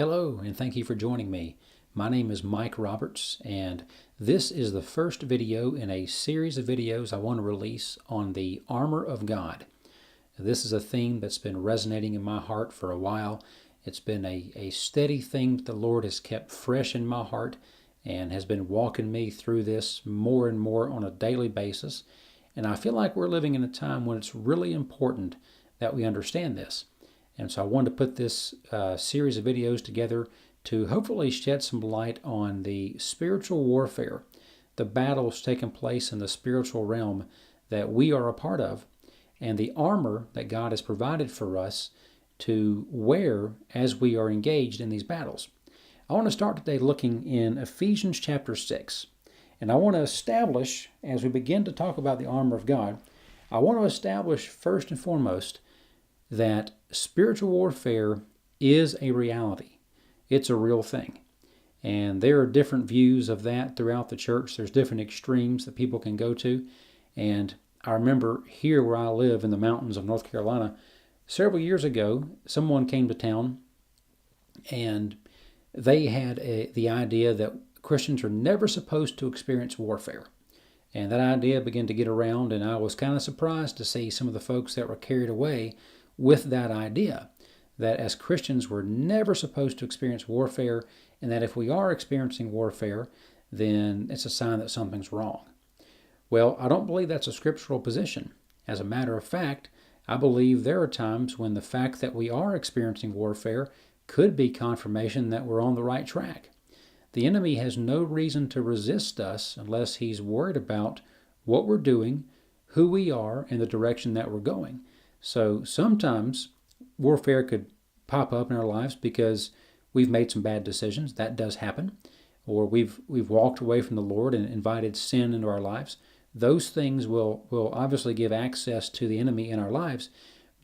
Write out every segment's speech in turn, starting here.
Hello, and thank you for joining me. My name is Mike Roberts, and this is the first video in a series of videos I want to release on the armor of God. This is a theme that's been resonating in my heart for a while. It's been a steady theme that the Lord has kept fresh in my heart and has been walking me through this more and more on a daily basis. And I feel like we're living in a time when it's really important that we understand this. And so I wanted to put this series of videos together to hopefully shed some light on the spiritual warfare, the battles taking place in the spiritual realm that we are a part of, and the armor that God has provided for us to wear as we are engaged in these battles. I want to start today looking in Ephesians chapter 6. And I want to establish, as we begin to talk about the armor of God, I want to establish first and foremost that spiritual warfare is a reality. It's a real thing. And there are different views of that throughout the church. There's different extremes that people can go to. And I remember here where I live in the mountains of North Carolina, several years ago, someone came to town and they had the idea that Christians are never supposed to experience warfare. And that idea began to get around, and I was kind of surprised to see some of the folks that were carried away with that idea, that as Christians we're never supposed to experience warfare, and that if we are experiencing warfare, then it's a sign that something's wrong. Well, I don't believe that's a scriptural position. As a matter of fact, I believe there are times when the fact that we are experiencing warfare could be confirmation that we're on the right track. The enemy has no reason to resist us unless he's worried about what we're doing, who we are, and the direction that we're going. So sometimes warfare could pop up in our lives because we've made some bad decisions. That does happen. Or we've walked away from the Lord and invited sin into our lives. Those things will obviously give access to the enemy in our lives.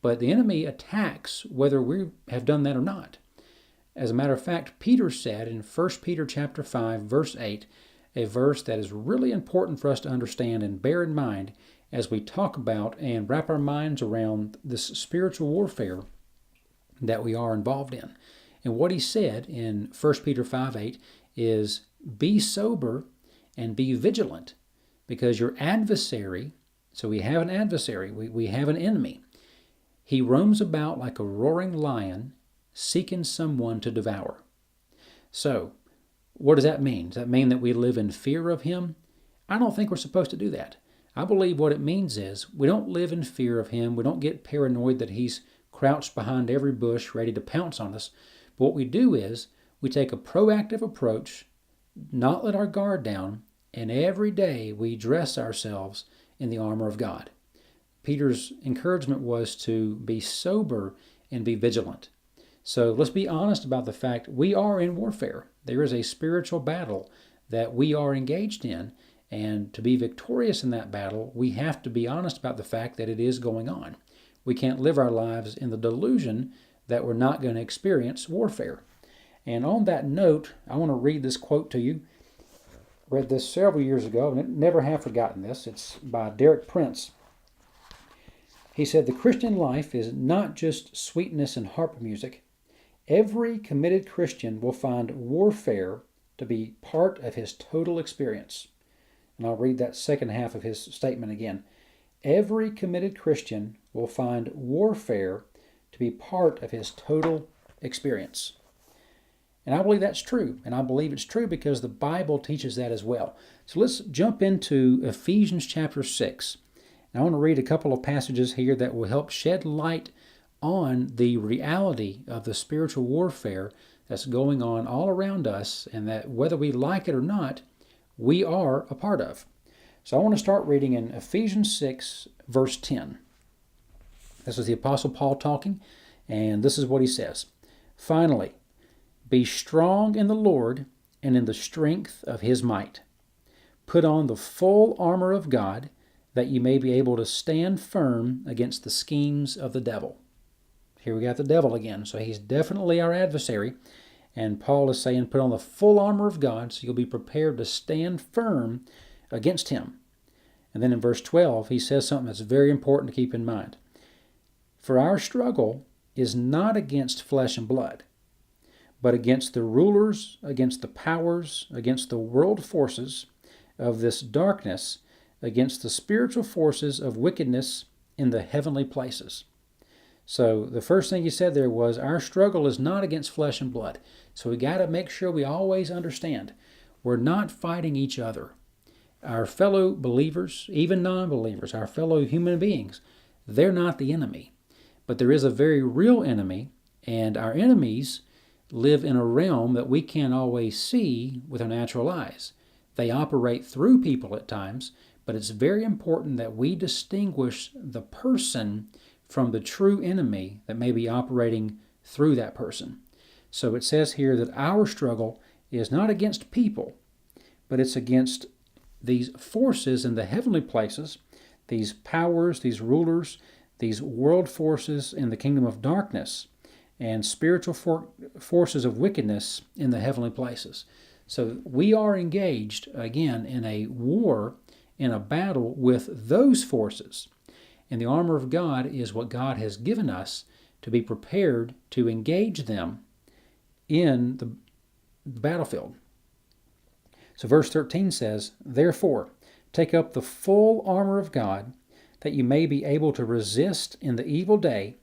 But the enemy attacks whether we have done that or not. As a matter of fact, Peter said in 1 Peter chapter 5, verse 8, a verse that is really important for us to understand and bear in mind as we talk about and wrap our minds around this spiritual warfare that we are involved in. And what he said in 1 Peter 5:8 is, be sober and be vigilant, because your adversary, so we have an adversary, we have an enemy. He roams about like a roaring lion, seeking someone to devour. So, what does that mean? Does that mean that we live in fear of him? I don't think we're supposed to do that. I believe what it means is we don't live in fear of him. We don't get paranoid that he's crouched behind every bush ready to pounce on us. But what we do is we take a proactive approach, not let our guard down, and every day we dress ourselves in the armor of God. Peter's encouragement was to be sober and be vigilant. So let's be honest about the fact we are in warfare. There is a spiritual battle that we are engaged in. And to be victorious in that battle, we have to be honest about the fact that it is going on. We can't live our lives in the delusion that we're not going to experience warfare. And on that note, I want to read this quote to you. I read this several years ago, and never have forgotten this. It's by Derek Prince. He said, the Christian life is not just sweetness and harp music. Every committed Christian will find warfare to be part of his total experience. And I'll read that second half of his statement again. Every committed Christian will find warfare to be part of his total experience. And I believe that's true. And I believe it's true because the Bible teaches that as well. So let's jump into Ephesians chapter 6. And I want to read a couple of passages here that will help shed light on the reality of the spiritual warfare that's going on all around us, and that whether we like it or not, we are a part of. So I want to start reading in Ephesians 6, verse 10. This is the Apostle Paul talking, and this is what he says. Finally, be strong in the Lord and in the strength of his might. Put on the full armor of God, that you may be able to stand firm against the schemes of the devil. Here we got the devil again, so he's definitely our adversary. And Paul is saying, put on the full armor of God so you'll be prepared to stand firm against him. And then in verse 12, he says something that's very important to keep in mind. For our struggle is not against flesh and blood, but against the rulers, against the powers, against the world forces of this darkness, against the spiritual forces of wickedness in the heavenly places. So the first thing he said there was, our struggle is not against flesh and blood. So we got to make sure we always understand we're not fighting each other. Our fellow believers, even non-believers, our fellow human beings, they're not the enemy. But there is a very real enemy, and our enemies live in a realm that we can't always see with our natural eyes. They operate through people at times, but it's very important that we distinguish the person from the true enemy that may be operating through that person. So it says here that our struggle is not against people, but it's against these forces in the heavenly places, these powers, these rulers, these world forces in the kingdom of darkness, and spiritual forces of wickedness in the heavenly places. So we are engaged, again, in a war, in a battle with those forces. And the armor of God is what God has given us to be prepared to engage them in the battlefield. So verse 13 says, therefore, take up the full armor of God, that you may be able to resist in the evil day,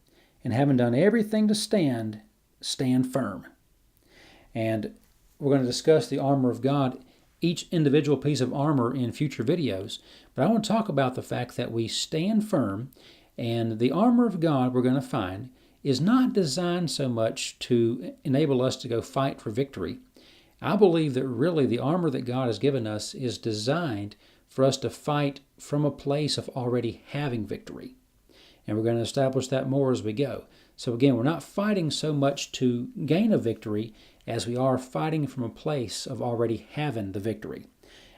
and having done everything to stand, stand firm. And we're going to discuss the armor of God, each individual piece of armor, in future videos. But I want to talk about the fact that we stand firm, and the armor of God we're going to find is not designed so much to enable us to go fight for victory. I believe that really the armor that God has given us is designed for us to fight from a place of already having victory. And we're going to establish that more as we go. So again, we're not fighting so much to gain a victory as we are fighting from a place of already having the victory.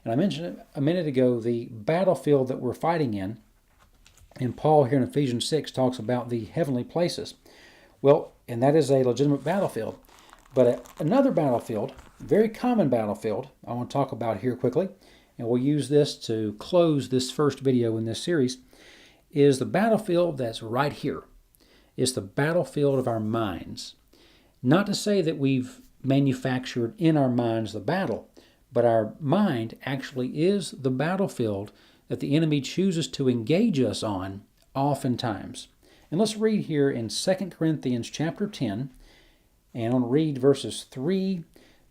And I mentioned a minute ago the battlefield that we're fighting in, and Paul here in Ephesians 6 talks about the heavenly places. Well, and that is a legitimate battlefield. But another battlefield, very common battlefield, I want to talk about here quickly, and we'll use this to close this first video in this series, is the battlefield that's right here. It's the battlefield of our minds. Not to say that we've manufactured in our minds the battle, but our mind actually is the battlefield that the enemy chooses to engage us on oftentimes. And let's read here in 2 Corinthians chapter 10, and I'll read verses 3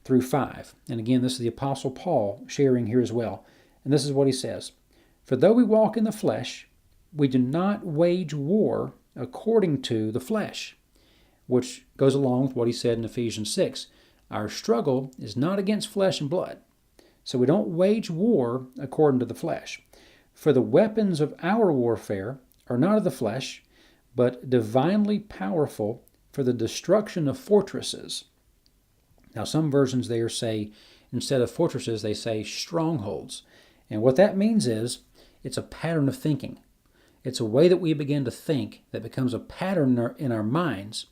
through 5. And again, this is the Apostle Paul sharing here as well. And this is what he says. For though we walk in the flesh, we do not wage war according to the flesh, which goes along with what he said in Ephesians 6. Our struggle is not against flesh and blood. So we don't wage war according to the flesh. For the weapons of our warfare are not of the flesh, but divinely powerful for the destruction of fortresses. Now some versions there say, instead of fortresses, they say strongholds. And what that means is, it's a pattern of thinking. It's a way that we begin to think that becomes a pattern in our minds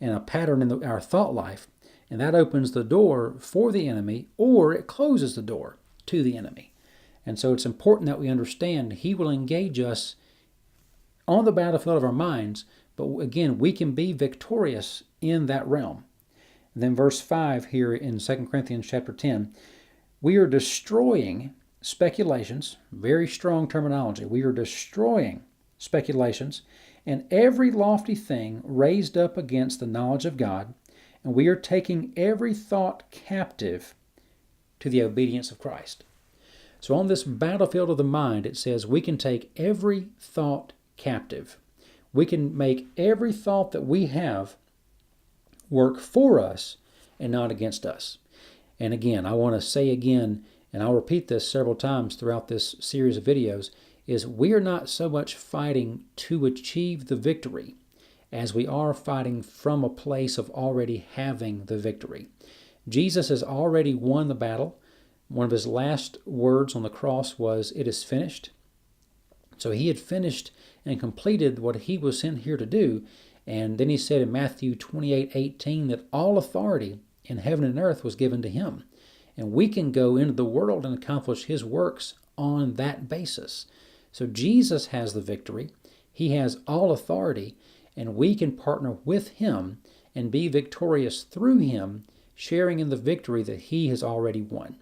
and a pattern in our thought life. And that opens the door for the enemy, or it closes the door to the enemy. And so it's important that we understand he will engage us on the battlefield of our minds, but again, we can be victorious in that realm. And then verse 5 here in 2 Corinthians chapter 10, we are destroying speculations, very strong terminology. We are destroying speculations and every lofty thing raised up against the knowledge of God, and we are taking every thought captive to the obedience of Christ. So on this battlefield of the mind, it says we can take every thought captive. We can make every thought that we have work for us and not against us. And again, I want to say again, and I'll repeat this several times throughout this series of videos, is we are not so much fighting to achieve the victory as we are fighting from a place of already having the victory. Jesus has already won the battle. One of his last words on the cross was, "It is finished." So he had finished and completed what he was sent here to do. And then he said in Matthew 28:18 that all authority in heaven and earth was given to him. And we can go into the world and accomplish his works on that basis. So Jesus has the victory. He has all authority, and we can partner with him and be victorious through him, sharing in the victory that he has already won.